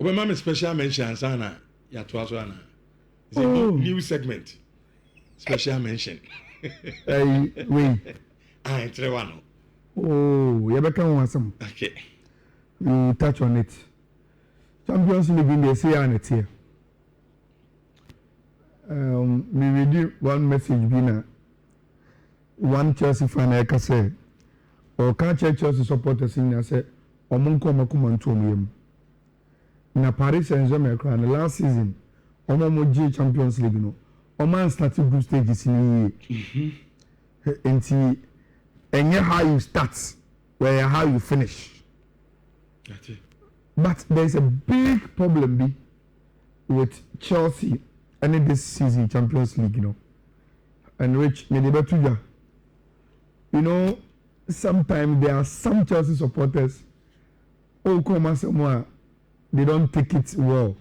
When mama special mention sana ya twaso it's a new segment. Special mention. Wait. Trewano. Oh, you better want some. Okay. You touch on it. Champions League in the say and it here. Me read one message bina. One Chelsea fan I can say, or can't Chelsea supporters in say, or Monko Makumantum. Na Paris Saint-Germain the last season, Omo Champions League no. Oman started group stages in the and how you start, where how you finish. That's it. But there's a big problem with Chelsea and this season Champions League, you know. And Rich, you know, sometimes there are some Chelsea supporters who come as someone they don't take it well.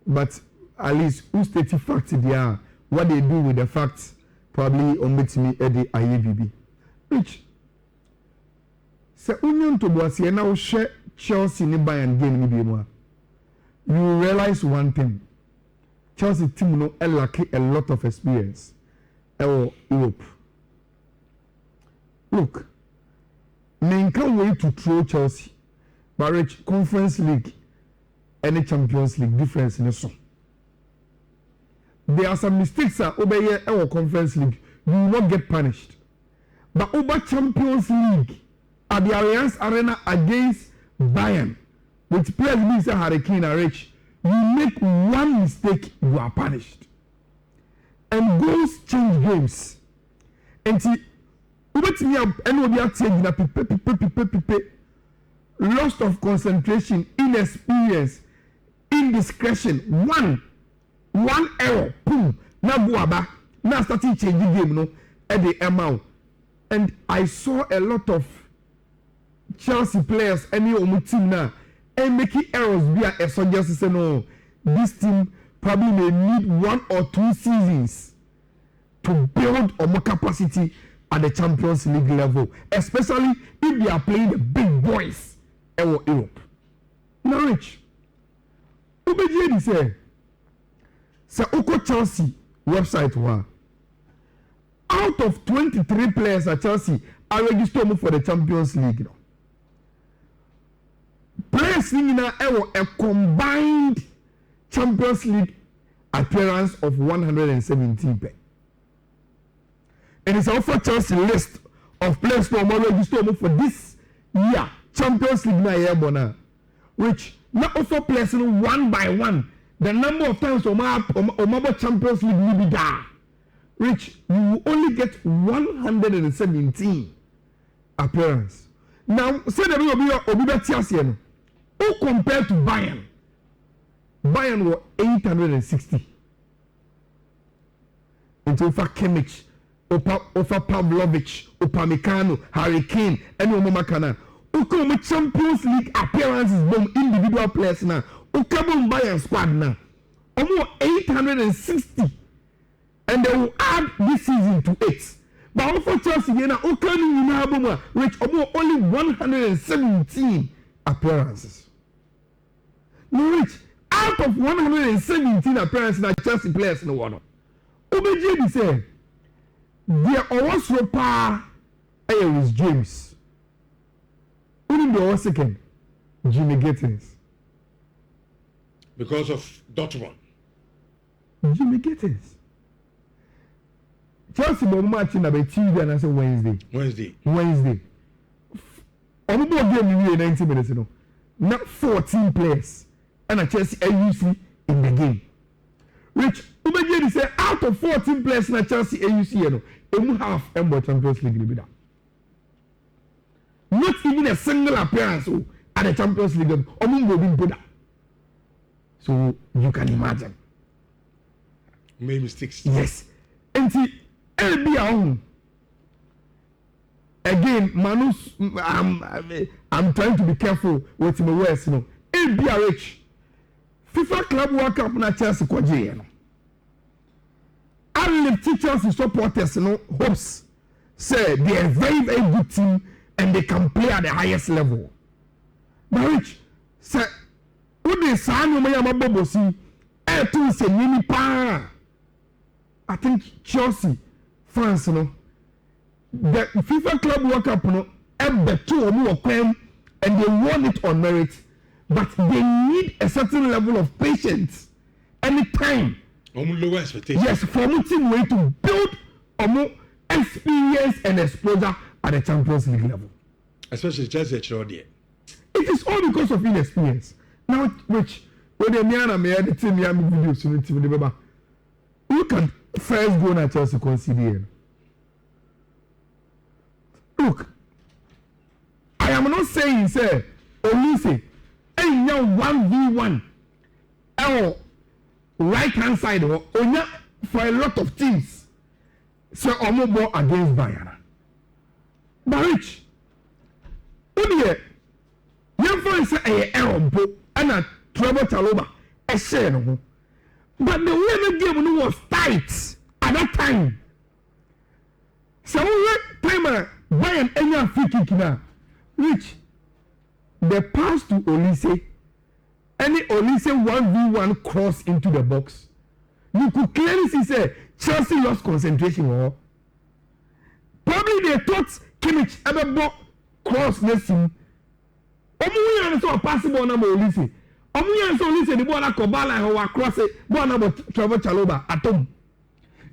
But at least who state the facts they are, what they do with the facts probably omit me at the IABB. Rich, se union to Boasie now share Chelsea ni Bayern game ni bi mo. You realize one thing. Chelsea team no lack a lot of experience. Europe. Look, men can't wait to throw Chelsea. But Rich, Conference League and Champions League difference in the song. There are some mistakes that over our Conference League you will not get punished. But over Champions League at the Allianz Arena against Bayern, with players being say Hurricane and Rich, you make one mistake, you are punished. And goals change games. And see, me up and we are changing up loss of concentration, inexperience, indiscretion, one error, boom, now go about, now starting changing game, no, at the ML. And I saw a lot of Chelsea players, any team now, and making errors via a soldier say no, this team probably may need 1 or 2 seasons to build on more capacity at the Champions League level, especially if they are playing the big boys in Europe. Now, Rich, Ubejedi say Oko Chelsea website one. Out of 23 players at Chelsea are registered for the Champions League. You know. Players in a combined Champions League appearance of 117 players. And it's also Chelsea list of players who are registered for this year Champions League na year bona, which not also players one by one. The number of times Omaba Champions League will be there. Which you will only get 117 appearance. Now, say that we will be Chelsea. Who compared to Bayern? Bayern were 860. Into Ofa Kimmich, Ofa Pavlovic, Upamecano, Hurricane, and Omomakana. Who come with Champions League appearances from individual players now? Who come on Bayern squad now? Almost 860. And they will add this season to 8. But also Chelsea, you know, reach only 117 appearances. You reach out of 117 appearances that Chelsea players in the world. OBJ say, there was Ropa Ayers James. Only the second, Jimmy Gittins. Because of Dortmund. Jimmy Gittins. Chelsea will match in about Tuesday and I say Wednesday. On the game in 90 minutes, you know. Not 14 players. And a Chelsea AUC in the game. Which Ubejedi say out of 14 players in a Chelsea AUC, you know, they will have Embo Champions League in the not even a single appearance at the Champions League. So you can imagine. Made mistakes. Yes. And see, again, Manus, I'm trying to be careful with my words, you know. LBRH, FIFA Club World Cup na Chelsea kwaje, you know. All the Chelsea supporters, you know, hopes say they are a very, very good team and they can play at the highest level. But Rich, say, Udi sanu maya mabobosi. Tu se yini pa. I think Chelsea fans no. The FIFA Club World Cup no. Beto omu okwem and they won it on merit, but they need a certain level of patience and time. Lower expectations. Yes, for a team way to build experience and exposure at the Champions League level. Especially Chelsea there. It is all because of inexperience. Now, which when the man made the team videos on the TV, look at first goal at Chelsea conceded. Look, I am not saying say Olise, and now 1v1, right hand side or for a lot of teams. So Omobo against Bayern. But rich, young friend say a Erombo and a Trevor Chaloba, a share. But the way the game was tight at that time. So time Bayern any free kick now. Which the pass to Olise, any Olise 1v1 cross into the box, you could clearly see say Chelsea lost concentration. Probably they thought Kimmich ever cross next him. Omuyan so possible number Olise. Omuyan so Olise the ball Kobala who cross it, ball number Trevor Chaloba at home.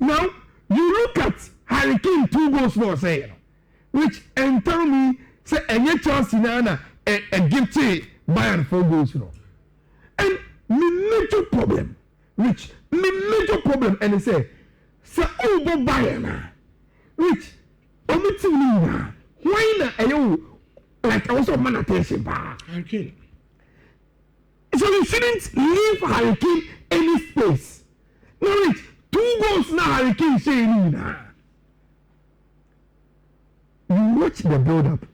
Now you look at Harry Kane 2 goals for say, which and tell me. Say any Chelsea na a give to Bayern 4 goals, you know. And my major problem, which my major problem, and they say over Bayern, which omitting why na you like also man attention ba. Okay. So you shouldn't leave Harry Kane any space. No, which 2 goals na Harry Kane saying na. You watch the build up.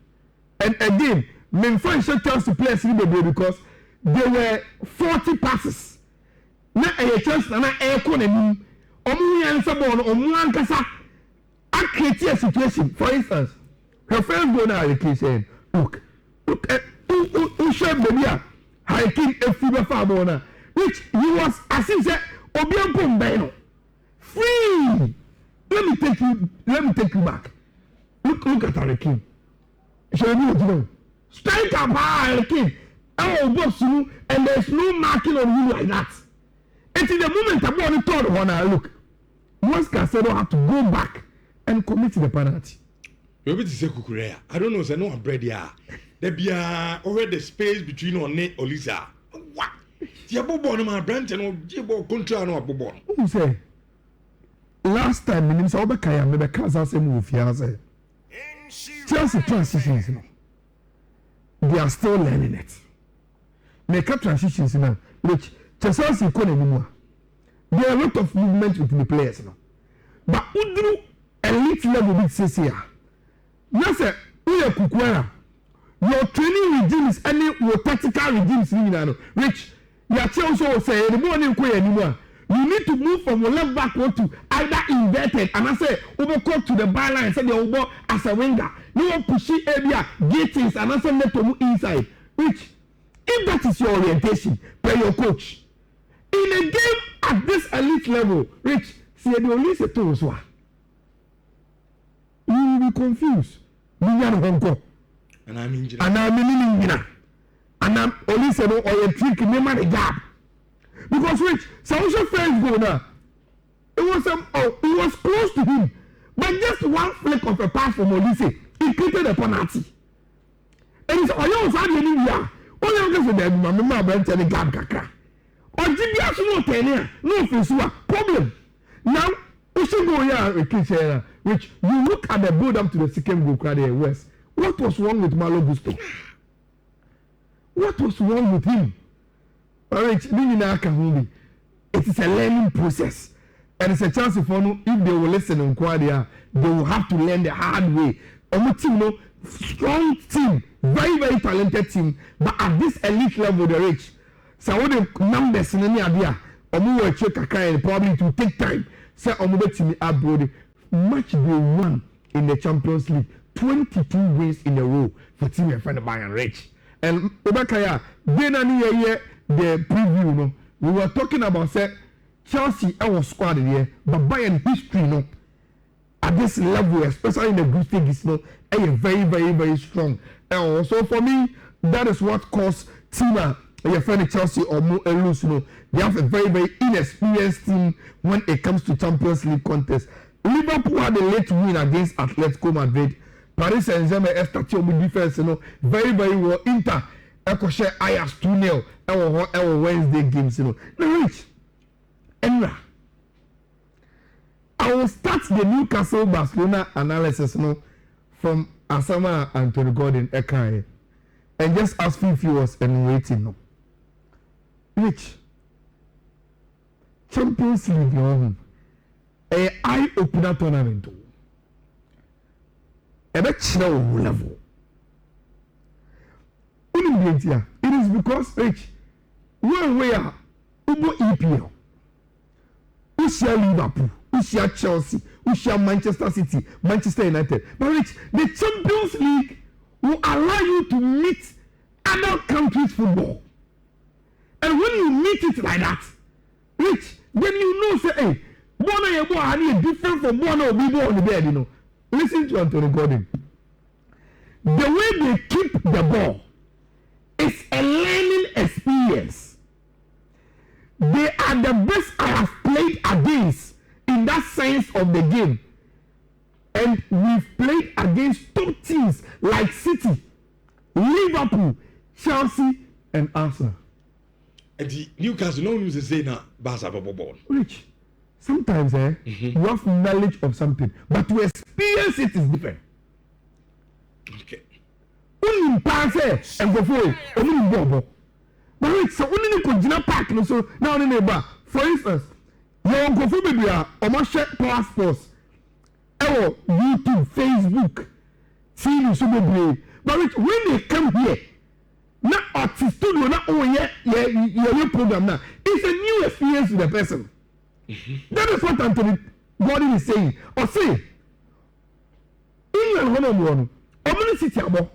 And again, men find Chelsea players in the because there were 40 passes. Na a chance na economy. Omu answer ball, omu ankasa. I create a situation. For instance, her friend go now the saying, look at who showed the hiking a fever farmer, which he was as he said, Obianco Beno. Free. Let me take you back. Look at Harry Kane. So you know, strike up Harry Kane. Boss you, and there's no marking on you like that. And in the moment I'm on the third one, look, once Cancelo have to go back and commit the penalty. You to say Kukurea. I don't know, say no bread here. There be already the space between One Olisa. What? Diabo born my branch and Diabo contra no abobon. Who say? Last time, in South Kaya, maybe Kansas move here. Chelsea transitions, you know. They are still learning it. Make up transitions now, which Chelsea couldn't anymore. There are a lot of movement with the players, you know. But who do elite level with CCA? Yes, sir. Uye Kukwera. Your training regimes, any your tactical regimes, you know, which your Chelsea will say, the morning anymore. You need to move from left backward to either inverted and I say overcut to the byline and say the over as a winger. No one pushing area, gates and I say let to move inside. Which, if that is your orientation, play your coach. In a game at this elite level, Rich, see the only say to us, you will be confused. And I'm injured. And I'm in and I'm only saying or a trick in the gap. Because Rich, Sausha friends go now. It was close to him. But just one flick of a pass from Olise, he created a penalty. And he said, oh, you was having here. All you guys said, my mama went to the gap kakra. Or GBS no offense, problem. Now, we should go here, which you look at the build up to the second goal crowd in West. What was wrong with Malo Gusto? What was wrong with him? It is a learning process. And it's a chance for them, if they will listen and inquire, they will have to learn the hard way. Team, strong team, very, very talented team, but at this elite level, the rich. So what the numbers in any idea, will check a kind, probably it will take time. So team abroad, match they won in the Champions League, 22 wins in a row for team and friend Bayern Rich. And Obakaya, the preview no we were talking about say Chelsea our squad there but Bayern history no at this level especially in the group stages no very very very strong so for me that is what caused Tina your friend Chelsea or lose you know they have a very very inexperienced team when it comes to Champions League contest. Liverpool had a late win against Atletico Madrid. Paris Saint-Germain started with defense you know very very well. Inter share Ajax 2-0 our Wednesday games you know. Now Rich Enra I will start the Newcastle Barcelona analysis you know from Asama and Anthony Gordon Ekaye and just ask if he was waiting no. Rich Champions League no a eye opener tournament a bit level. It is because Rich we are Ubo EPL we share Liverpool we share Chelsea we share Manchester City Manchester United but Rich the Champions League will allow you to meet other countries' football. And when you meet it like that, Rich, then you know say, hey, Bona Yabo are different from Bona Obibo on the bed, you know. Listen to Anthony Gordon. The way they keep the ball is a learning experience. They are the best I have played against in that sense of the game. And we've played against top teams like City, Liverpool, Chelsea, and Arsenal. And the Newcastle no news is saying now Barca ball. Rich, sometimes you have knowledge of something, but to experience it is different. Okay. Only pass and go for it. Only bobo. But Rich, so only continue park no so now only neighbor. For instance, you go for baby or share passports. YouTube, Facebook, TV so be. But Rich, when they come here. Not artist studio, not your program now. It's a new experience to the person. That is what Anthony Gordon is saying. Or say, England one how many City abo,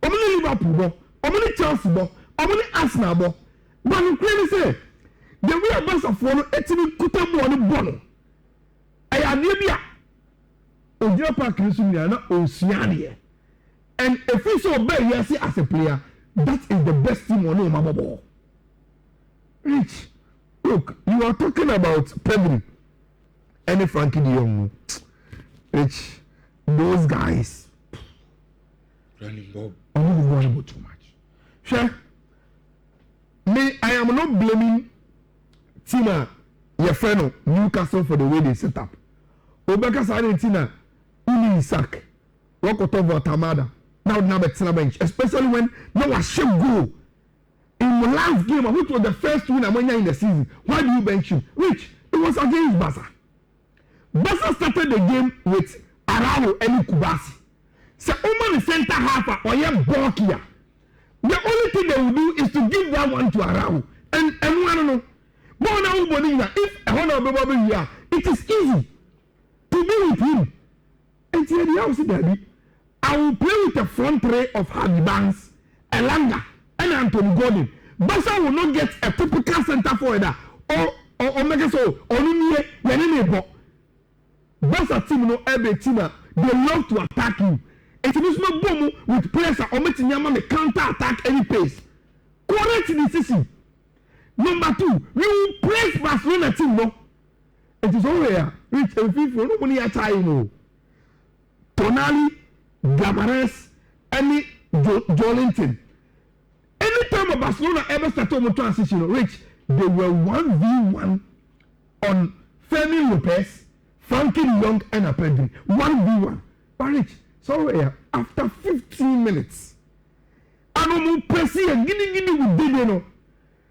how many Liverpool bo, how many Chelsea bo, how many Arsenal bo. But you clearly say, the way a bus of one, actually kuta bo on bono. I am Libya. Odia Park is not Oceania. And if you so bad, you see as a player. That is the best team on my ball. Rich, look, you are talking about Pedri and Frankie de Jong. Rich, those guys. Running Bob. I'm not worried about too much. Sure. Me, I am not blaming Tina, your friend Newcastle for the way they set up. Obeka Sane Tina, Uli Isak, Rokotovo Tamada. Now bench, especially when now a ship goal in the last game, which was the first win in the season. Why do you bench him? Rich, it was against Barca. Barca started the game with Araujo and Kubasi. So Oman the center half or yeah Borkia. The only thing they will do is to give that one to Araujo. And I don't know. If a honor here, it is easy to be with him. And here the house there. I will play with the front three of Harvey Barnes, Elanga, and Anthony Gordon. Barca will not get a typical center forward or make so or Nhyira, Yannibo. Barca team no every team they love to attack you. It is not boom with players or making Yaman counter attack any pace. Correct decision. Number 2, you place Barcelona team no. It is all there. Rich and FIFA nobody at time. Tonali, Gamares, any Jolinton. Anytime a Barcelona ever started on transition, Rich, they were 1v1 on Fermin Lopez, Frankie de Jong, and Pedri. 1v1. But Rich, sorry, after 15 minutes, I'm pressing and giddy with Dideno.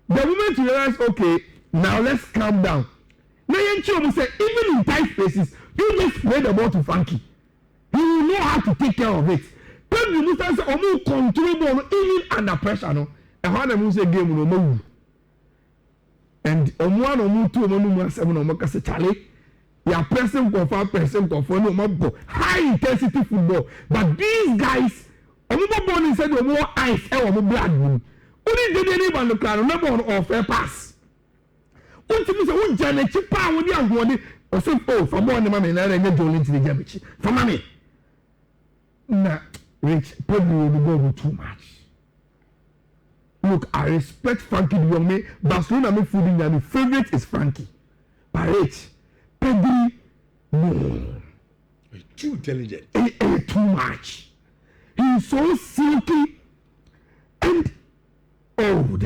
The moment you realize, okay, now let's calm down. Now you say, even in tight spaces, you just play the ball to Frankie. He will know how to take care of it. Pedri Musa say, "Omo control ball even under pressure no." And how the Musa game no move. And omo 2 omo 7 omo ka say Charlie, you are pressing for no more high intensity football. But these guys, omo ball inside omo ice, omo blood. Only did anyone look at number of fair pass. What is a one Janet Chipa when you are one or some for more than money and I get into the Jabichi. For money. Nah, Rich, probably will go too much. Look, I respect Frankie de Jong. Barcelona midfield and the favorite is Frankie. But Rich, Pedri, no. Too intelligent. Too much. He's so silky and damn.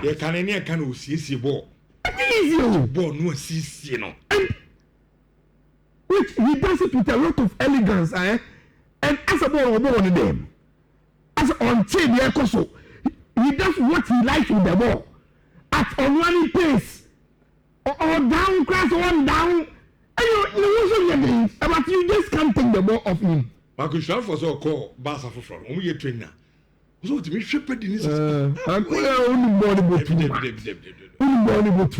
Yeah, can see ball. Easy. Ball no see no. And which he does it with a lot of elegance, And as a ball on them, as on chain, he does what he likes with the ball at a running pace or down class or down. And you but you just can't take the ball off him. Marcus Rashford so call Barca for front. We get trainer. So to me shepherd in this. Only body but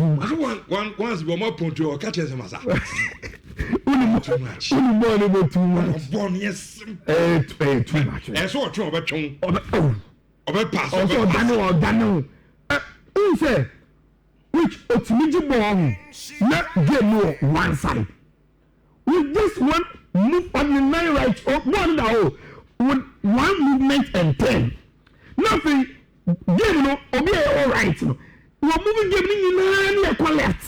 once we more point to catch us massa. Only too much. Born yes. Too much. And so try about chong. About pass. Also Daniel. Who say which Otimiji ball not get no one side. We just want move on the 9 right or one now with one movement and 10. Nothing game no obi all right no. We are moving game in the collect.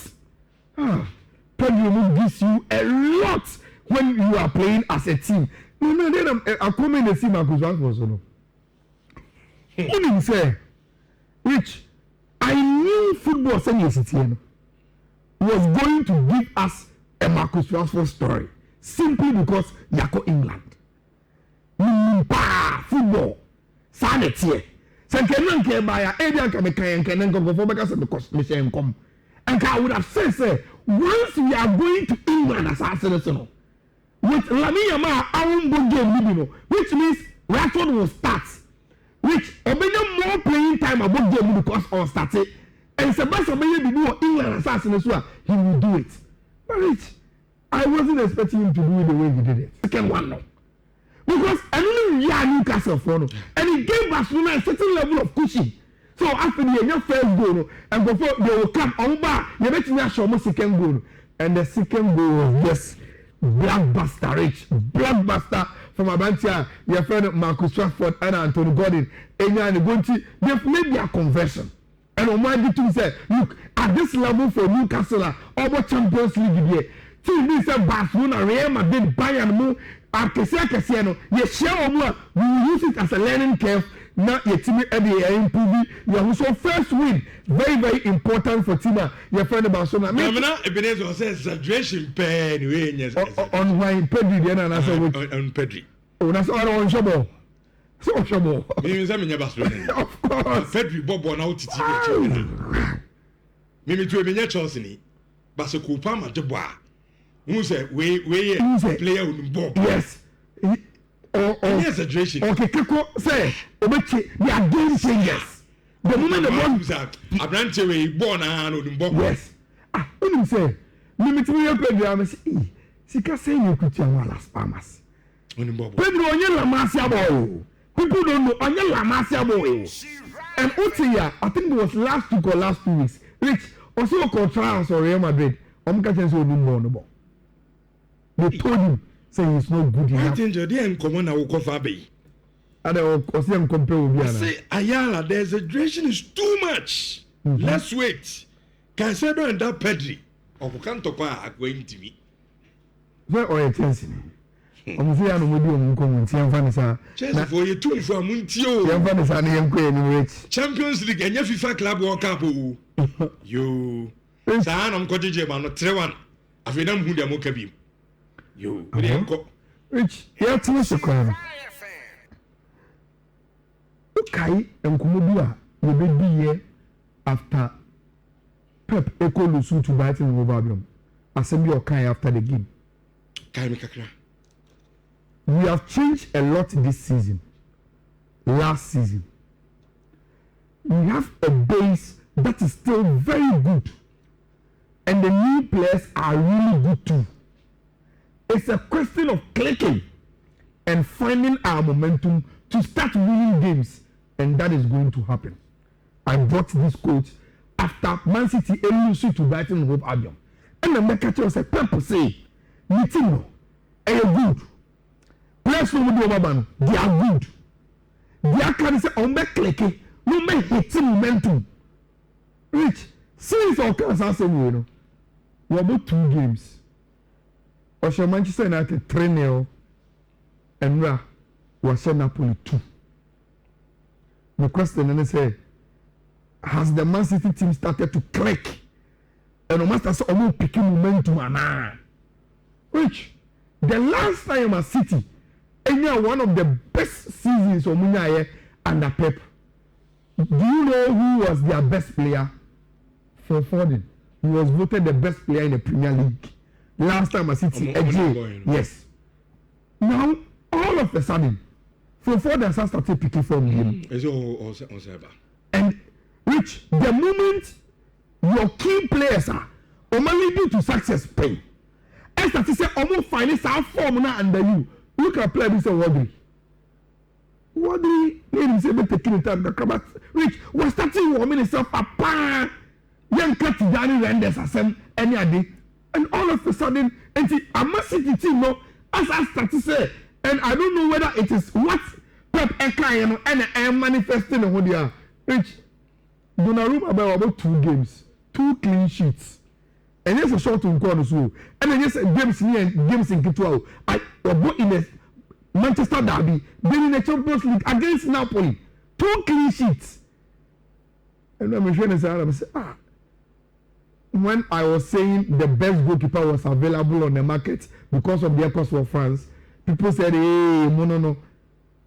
Pedro gives you a lot when you are playing as a team. No, then I'm coming to see Marcus Rashford so no. Only say which I knew football saying was going to give us a Marcus Rashford story simply because Yako England. Football. Sanity. Sankenan ke baya Adrian can go for because Michelle come. And I would have said, once we are going to England as Arsenal with Lamine Yamal game, which means Rashford will start. Which obey more playing time about game because on started. And Sebastian Obey be do England as Arsenal, he will do it. But I wasn't expecting him to do it the way he did it. Second one no. Because I knew we are Newcastle for no. And he gave Barcelona a certain level of cushion. So after the first goal, and before they will come on back, they make me show second goal. And the second goal was just blockbuster, Rich. Blockbuster from Abantia, your friend Marcus Rashford and Anthony Gordon. And you are going to, they've made their conversion. And Omar to say, look, at this level for Newcastle, over Champions League here, team this Barcelona, Real Madrid, Bayern, Arcasiano, yes, we will use it as a learning curve. Now your team improving. You are also first win. Very, very important for Tima. Your friend Barcelona. Ebenezer says exaggeration pen on why Pedri then and on Pedri. Oh, that's all on Shabo. So Shabo. Means I'm in Barcelona. Of course. Pedri Bob on out to Mimi to a Chelsea. But a Kupama Jabba. Who said, we player on Bob. Yes. Exaggeration. Okay, Kako say, they are game changers. The moment the ball a branch away, born on Bob. Yes. When you say, Limit me up, Pedro, I say, Sika say you could tell Las Palmas. Pedro, on your Lamasia boy. People don't know on your Lamasia boy. And Otia, I think it was last week or last 2 weeks. Rich, also called trials or Real Madrid. I'm going to say, no. They told him. Saying it's not good enough. I think you're there and come on, I will call Fabi. And I will see him compare with Biana. Say, Ayala, the exaggeration is too much. Let's wait. Cancelo and that Pedri. Or can't talk about going to me. Where are you, Chelsea? I'm saying, I'm with you. I'm coming to Yanfanisa. Chelsea for you too, for Muntio. Yanfanisa and Yanquay. Champions League and your FIFA Club World Cup. You. San, I'm coaching you, man. 3-1. I feel I'm good. I'm okay. You, Rich, here to us a crime. Okay, and Kumubia, you will be here after Pep Echo Lusu to bite in Rovabium. Assembly or Kai after the game. We have changed a lot this season. Last season. We have a base that is still very good. And the new players are really good too. It's a question of clicking and finding our momentum to start winning games, and that is going to happen. I brought this coach after Man City lose to Brighton and Hove Albion. And the market was a purpose say, meeting no, good. Players from the Obama, they are good. They are kind of say, on back clicking, no man hitting momentum. Rich, since all kinds of same way, we about 2 games. Osha Manchester United 3-0, and Ra was Napoli 2. The question then say, has the Man City team started to click? And almost as almost picking momentum and which the last time at City, and one of the best seasons of Munya under Pep. Do you know who was their best player? Phil Foden. He was voted the best player in the Premier League. Last time at City, yes. Now, all of a sudden, Phil Foden has started picking from him. And which the moment your key players are leading to success pay. As that is say almost finance our form now under you. Look at player Mr. Wadri made himself taking it time the Rich was starting warming himself up. Young cat Danny renders as any day. And all of a sudden, and a massive team no as I start to say, and I don't know whether it is what Pep and I am manifesting on they are. Rich Donnarumma about 2 games, 2 clean sheets. And yes, a short to corner so. And then yes, games near games in Kitwell. I was in the Manchester derby, then in the Champions League against Napoli. 2 clean sheets. And I'm sure I say, when I was saying the best goalkeeper was available on the market because of their cost for France, people said, hey, no.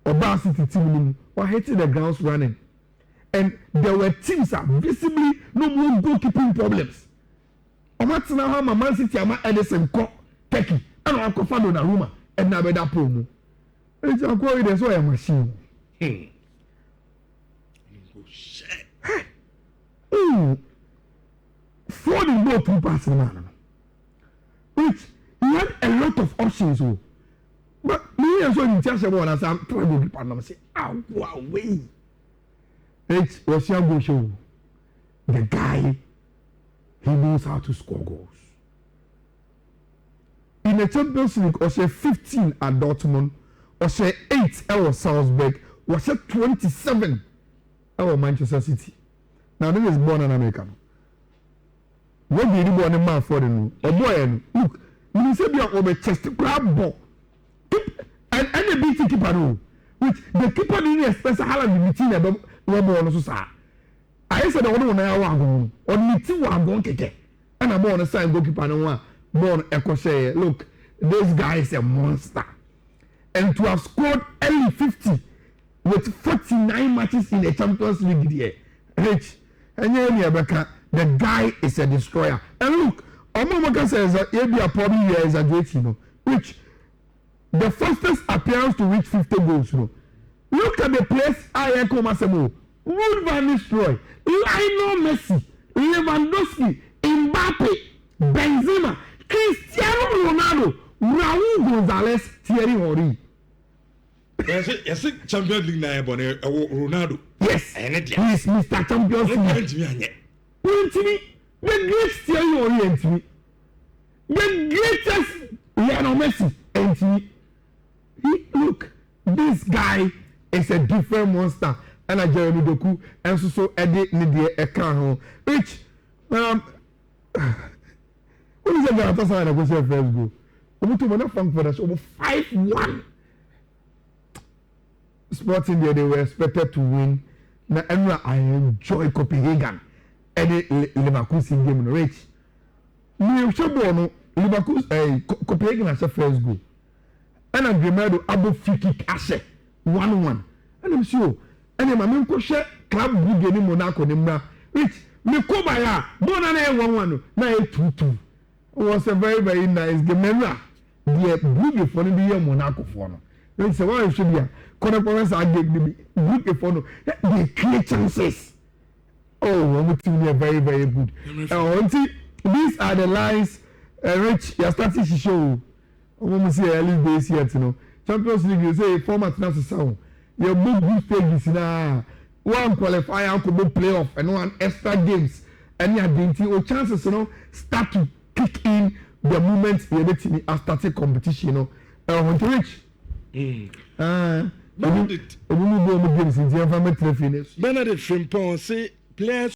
Oba City team were hitting the grounds running. And there were teams that visibly no more goalkeeping problems. Omatina Hama Man City Ama Edison Ko Turkey and Uncle Fado Naruma and Nabeda Promo. It's a quality that's why a machine. For the ball 2 passes man. Which he had a lot of options. But me and so in charge of one as I'm trying to partner say, wow, way. It was your go show. The guy, he knows how to score goals. In the Champions League, was a 15 at Dortmund, was a 8 at Salzburg, was a 27 at Manchester City. Now this is born in America. What did you born a man for the new? A boy, look, you say you are chest grab ball. And any beating keeper, which the keeper didn't expect Haaland between the rubber on the side. I said, I don't know or meeting one gone keke. And I'm born a sign goalkeeper and one born echo say, look, this guy is a monster. And to have scored early 50 with 49 matches in the Champions League here. Rich, and the guy is a destroyer. And look, Omomaka says that maybe a probably here is a great, which the fastest appearance to reach 50 goals. Look at the place I come as a move. Ruud van Nistelrooy, Lionel Messi, Lewandowski, Mbappe, Benzema, Cristiano Ronaldo, Raul Gonzalez, Thierry Henry. Yes, Champions League na Ronaldo. Yes, he is Mr. Champions League. The great Thierry Henry and me. The greatest Lionel Messi and me. Look, this guy is a different monster. And a Jeremy Doku and so Eddie Nidia Ekan. Which what is the guy sign a question first go? Omo to mana fang for us over 5-1. Sporting there they were expected to win. Now I enjoy Copenhagen. Eddie Leverkusen game in rich. Me Shobono Leverkusen Copenhagen as a first goal. And a Grimaldo abo free kick ashe 1-1. And I'm sure and my main question club big in Monaco which me ko by ya bona na 1-1 na 2-2. It was a very very nice game. Remember the blue for the Monaco for no when say why should be correspondence I gave the blue for no they create chances. Oh I'm team are very very good. These are the lines Rich you starting to show we see early days yet Champions League you say format now to sound your book group stages na one qualifier could be playoff and one extra games and your identity or chances start to kick in the moment you get to start a competition want to reach Benedict games in the environment. Benedict Frimpong say players